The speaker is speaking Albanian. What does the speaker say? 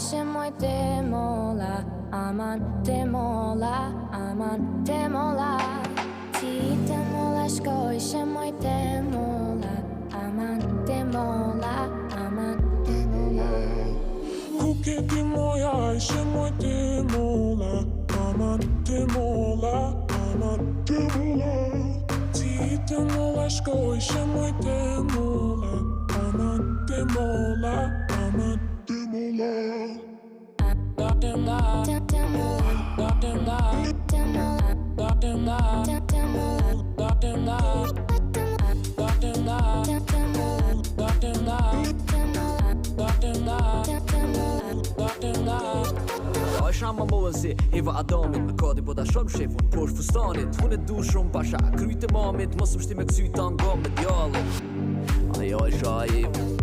ishe moj te molla, aman te molla, aman te molla. Ti te molla shko ishe moj te molla, aman te molla, aman te molla. Ku ke ti moja ishe moj te molla, aman te molla, aman te molla. Ti te molla shko ishe moj te molla, aman te molla, aman te molla. Te molla, te molla, te molla, te molla, te molla, te molla, te molla, te molla, te Isha ma mohen si Eva Adamit Me kadi po ta shom shefun posh fustanit Hun e du shumë pasha kryt e mamit Mos më shti me kësy ta nga me djallit Ajo isha Eva